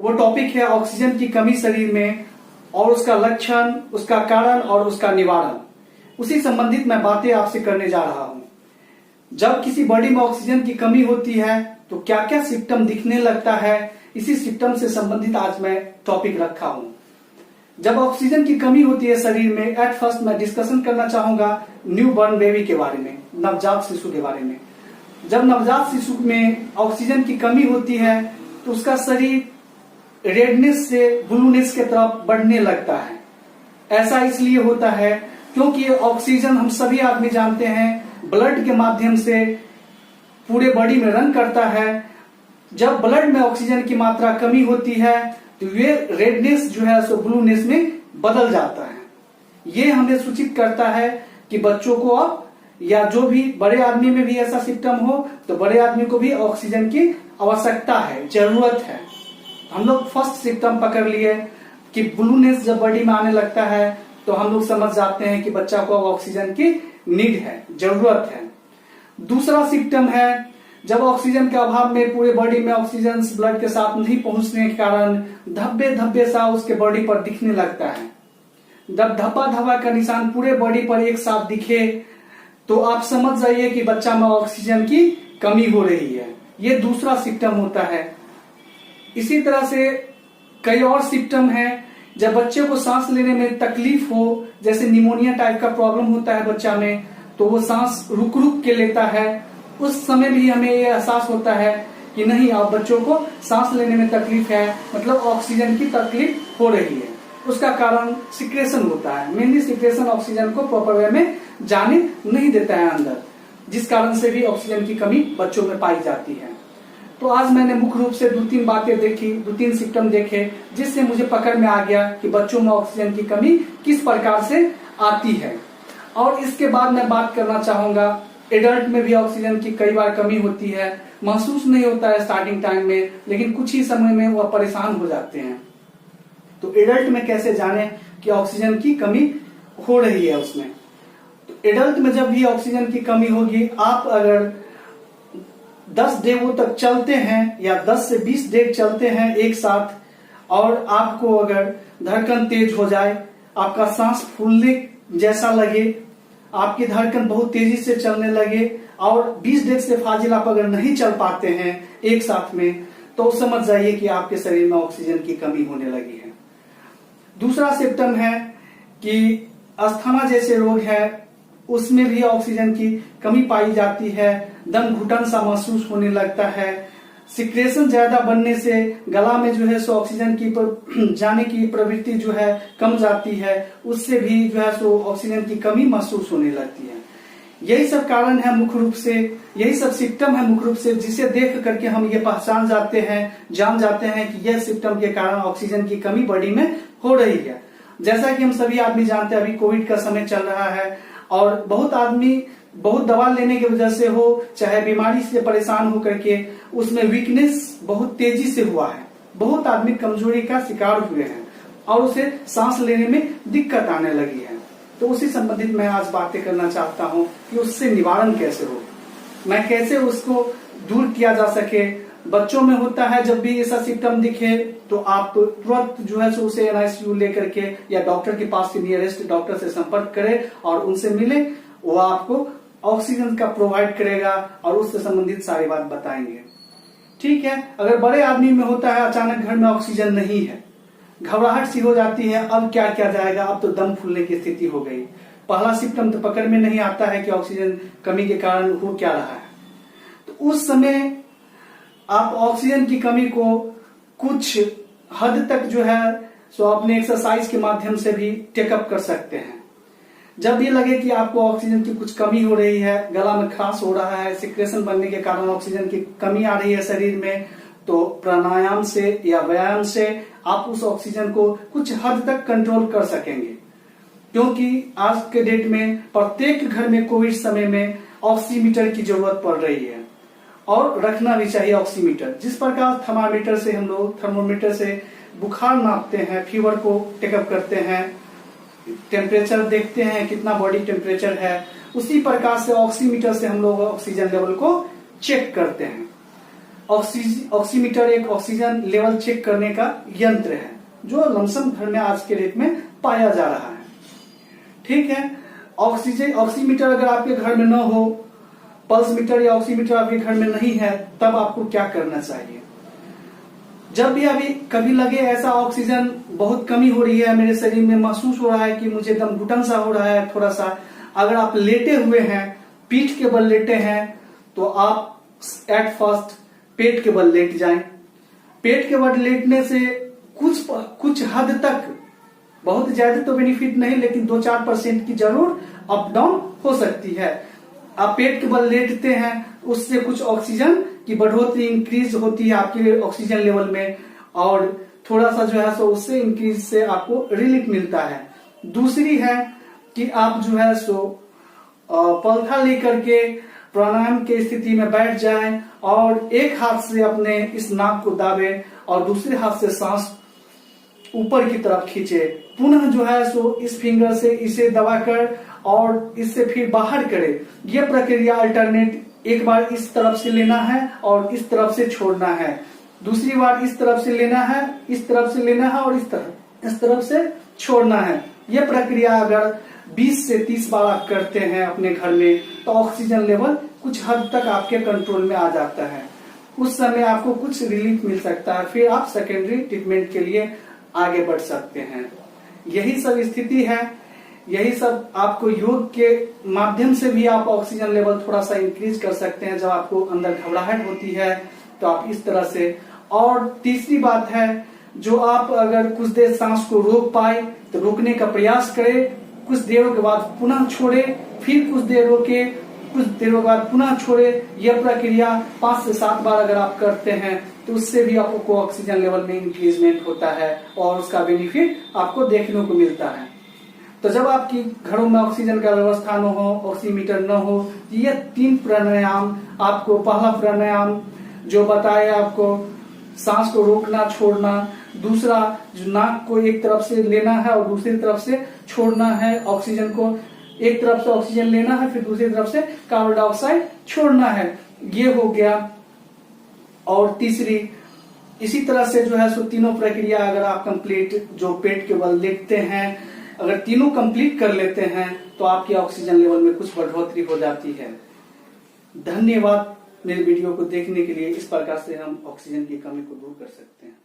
वो टॉपिक है ऑक्सीजन की कमी शरीर में और उसका लक्षण, उसका कारण और उसका निवारण। उसी संबंधित मैं बातें आपसे करने जा रहा हूं। जब किसी बॉडी में ऑक्सीजन की कमी होती है तो क्या क्या सिम्टम दिखने लगता है, इसी सिम्टम से संबंधित आज मैं टॉपिक रखा हूं। जब ऑक्सीजन की कमी होती है शरीर में, एट फर्स्ट मैं डिस्कशन करना चाहूंगा न्यू बॉर्न बेबी के बारे में, नवजात शिशु के बारे में। जब नवजात शिशु में ऑक्सीजन की कमी होती है तो उसका शरीर रेडनेस से ब्लूनेस की तरफ बढ़ने लगता है। ऐसा इसलिए होता है क्योंकि ऑक्सीजन हम सभी आदमी जानते हैं ब्लड के माध्यम से पूरे बॉडी में रन करता है। जब ब्लड में ऑक्सीजन की मात्रा कमी होती है तो ये रेडनेस जो है सो ब्लूनेस में बदल जाता है। ये हमें सूचित करता है कि बच्चों को अब या जो भी बड़े आदमी में भी ऐसा सिम्टम हो तो बड़े आदमी को भी ऑक्सीजन की आवश्यकता है, जरूरत है। हम लोग फर्स्ट सिम्टम पकड़ लिए कि ब्लूनेस जब बॉडी में आने लगता है तो हम लोग समझ जाते हैं कि बच्चा को ऑक्सीजन की नीड है, जरूरत है। दूसरा सिम्टम है जब ऑक्सीजन के अभाव में पूरे बॉडी में ऑक्सीजन ब्लड के साथ नहीं पहुंचने के कारण धब्बे धब्बे सा उसके बॉडी पर दिखने लगता है। जब धब्बा धब्बा का निशान पूरे बॉडी पर एक साथ दिखे तो आप समझ जाइए कि बच्चा में ऑक्सीजन की कमी हो रही है। ये दूसरा सिम्टम होता है। इसी तरह से कई और सिम्टम है जब बच्चे को सांस लेने में तकलीफ हो, जैसे निमोनिया टाइप का प्रॉब्लम होता है बच्चा में, तो वो सांस रुक रुक के लेता है। उस समय भी हमें ये एहसास होता है कि नहीं, अब बच्चों को सांस लेने में तकलीफ है, मतलब ऑक्सीजन की तकलीफ हो रही है। उसका कारण सिक्रेशन होता है। मेनली सिक्रेशन ऑक्सीजन को प्रॉपर वे में जाने नहीं देता है अंदर, जिस कारण से भी ऑक्सीजन की कमी बच्चों में पाई जाती है। तो आज मैंने मुख्य रूप से 2-3 बातें देखी, 2-3 सिम्टम देखे, जिससे मुझे पकड़ में आ गया कि बच्चों में ऑक्सीजन की कमी किस प्रकार से आती है। और इसके बाद मैं बात करना चाहूंगा एडल्ट में भी ऑक्सीजन की कई बार कमी होती है। महसूस नहीं होता है स्टार्टिंग टाइम में, लेकिन कुछ ही समय में वह परेशान हो जाते हैं। तो एडल्ट में कैसे जाने कि ऑक्सीजन की कमी हो रही है उसमें। तो एडल्ट में जब भी ऑक्सीजन की कमी होगी, आप अगर 10 डेगों तक चलते हैं या 10 से 20 डेग चलते हैं एक साथ, और आपको अगर धड़कन तेज हो जाए, आपका सांस फूलने जैसा लगे, आपकी धड़कन बहुत तेजी से चलने लगे और 20 डेग से फाजिल आप अगर नहीं चल पाते हैं एक साथ में, तो समझ जाइए कि आपके शरीर में ऑक्सीजन की कमी होने लगी है। दूसरा सिम्टम है कि अस्थमा जैसे रोग है, उसमें भी ऑक्सीजन की कमी पाई जाती है। दम घुटन सा महसूस होने लगता है। सिक्रेशन ज्यादा बनने से गला में जो है सो ऑक्सीजन की जाने की प्रवृत्ति जो है कम जाती है, उससे भी जो है सो ऑक्सीजन की कमी महसूस होने लगती है। यही सब कारण है मुख्य रूप से, यही सब सिम्टम है मुख्य रूप से, जिसे देख करके हम ये पहचान जाते हैं, जान जाते हैं कि यह सिम्टम के कारण ऑक्सीजन की कमी बॉडी में हो रही है। जैसा कि हम सभी आदमी जानते हैं, अभी कोविड का समय चल रहा है और बहुत आदमी बहुत दवा लेने की वजह से हो, चाहे बीमारी से परेशान होकर के, उसमें वीकनेस बहुत तेजी से हुआ है। बहुत आदमी कमजोरी का शिकार हुए हैं और उसे सांस लेने में दिक्कत आने लगी है। तो उसी संबंधित मैं आज बातें करना चाहता हूं कि उससे निवारण कैसे हो, मैं कैसे उसको दूर किया जा सके। बच्चों में होता है जब भी ऐसा सिम्टम दिखे तो आप तुरंत जो है सो उसे NICU लेकर के या डॉक्टर के पास से नियरेस्ट डॉक्टर से संपर्क करें और उनसे मिले। वो आपको ऑक्सीजन का प्रोवाइड करेगा और उससे संबंधित सारी बात बताएंगे। ठीक है। अगर बड़े आदमी में होता है अचानक घर में ऑक्सीजन नहीं है, घबराहट सी हो जाती है, अब क्या किया जाएगा, अब तो दम फूलने की स्थिति हो गई। पहला सिम्टम तो पकड़ में नहीं आता है कि ऑक्सीजन कमी के कारण हो क्या रहा है। तो उस समय आप ऑक्सीजन की कमी को कुछ हद तक जो है सो अपने एक्सरसाइज के माध्यम से भी टेकअप कर सकते हैं। जब ये लगे कि आपको ऑक्सीजन की कुछ कमी हो रही है, गला में खराश हो रहा है, सिक्रेशन बनने के कारण ऑक्सीजन की कमी आ रही है शरीर में, तो प्राणायाम से या व्यायाम से आप उस ऑक्सीजन को कुछ हद तक कंट्रोल कर सकेंगे। क्योंकि आज के डेट में प्रत्येक घर में कोविड समय में ऑक्सीमीटर की जरूरत पड़ रही है और रखना भी चाहिए ऑक्सीमीटर। जिस प्रकार थर्मामीटर से हम लोग थर्मोमीटर से बुखार नापते हैं, फीवर को टेकअप करते हैं, टेम्परेचर देखते हैं कितना बॉडी टेम्परेचर है, उसी प्रकार से ऑक्सीमीटर से हम लोग ऑक्सीजन लेवल को चेक करते हैं। ऑक्सीमीटर एक ऑक्सीजन लेवल चेक करने का यंत्र है जो लमसम घर में आज के डेट में पाया जा रहा है। ठीक है, ऑक्सीमीटर अगर आपके घर में न हो, पल्स मीटर या ऑक्सीमीटर आपके घर में नहीं है, तब आपको क्या करना चाहिए? जब भी अभी कभी लगे ऐसा ऑक्सीजन बहुत कमी हो रही है, मेरे शरीर में महसूस हो रहा है कि मुझे दम घुटन सा हो रहा है थोड़ा सा, अगर आप लेटे हुए हैं, पीठ के बल लेटे हैं, तो आप एट फर्स्ट पेट के बल लेट जाएं। पेट के बल लेटने से कुछ हद तक, बहुत ज्यादा तो बेनिफिट नहीं, लेकिन 2-4% की जरूर अप डाउन हो सकती है। आप पेट के बल लेटते हैं, उससे कुछ ऑक्सीजन की बढ़ोतरी इंक्रीज होती है आपके ऑक्सीजन लेवल में, और थोड़ा सा जो है सो उससे इंक्रीज से आपको रिलीफ मिलता है। दूसरी है कि आप जो है सो पंखा लेकर के प्राणायाम की स्थिति में बैठ जाएं और एक हाथ से अपने इस नाक को दाबे और दूसरे हाथ से सांस ऊपर की तरफ खींचे, पुनः जो है सो इस फिंगर से इसे दबाकर और इससे फिर बाहर करे। यह प्रक्रिया अल्टरनेट, एक बार इस तरफ से लेना है और इस तरफ से छोड़ना है, दूसरी बार इस तरफ से लेना है, इस तरफ से लेना है और इस तरफ से छोड़ना है। यह प्रक्रिया अगर 20 से 30 बार आप करते हैं अपने घर में, तो ऑक्सीजन लेवल कुछ हद तक आपके कंट्रोल में आ जाता है। उस समय आपको कुछ रिलीफ मिल सकता है, फिर आप सेकेंडरी ट्रीटमेंट के लिए आगे बढ़ सकते हैं। यही सब स्थिति है, यही सब आपको योग के माध्यम से भी आप ऑक्सीजन लेवल थोड़ा सा इंक्रीज कर सकते हैं। जब आपको अंदर घबराहट होती है तो आप इस तरह से। और तीसरी बात है, जो आप अगर कुछ देर सांस को रोक पाए तो रोकने का प्रयास करें, कुछ देरों के बाद पुनः छोड़े, फिर कुछ देरों के बाद पुनः छोड़े। यह प्रक्रिया 5 से 7 बार अगर आप करते हैं तो उससे भी आपको ऑक्सीजन लेवल में इंक्रीजमेंट होता है और उसका बेनिफिट आपको देखने को मिलता है। तो जब आपकी घरों में ऑक्सीजन का व्यवस्था न हो, ऑक्सीमीटर न हो, ये 3 प्राणायाम आपको, पहला प्राणायाम जो बताया आपको सांस को रोकना छोड़ना, दूसरा जो नाक को एक तरफ से लेना है और दूसरी तरफ से छोड़ना है, ऑक्सीजन को एक तरफ से ऑक्सीजन लेना है फिर दूसरी तरफ से कार्बन डाइऑक्साइड छोड़ना है, ये हो गया। और तीसरी इसी तरह से जो है सो तीनों प्रक्रिया अगर आप कंप्लीट, जो पेट के बल लेटते हैं, अगर तीनों कंप्लीट कर लेते हैं तो आपकी ऑक्सीजन लेवल में कुछ बढ़ोतरी हो जाती है। धन्यवाद मेरे वीडियो को देखने के लिए। इस प्रकार से हम ऑक्सीजन की कमी को दूर कर सकते हैं।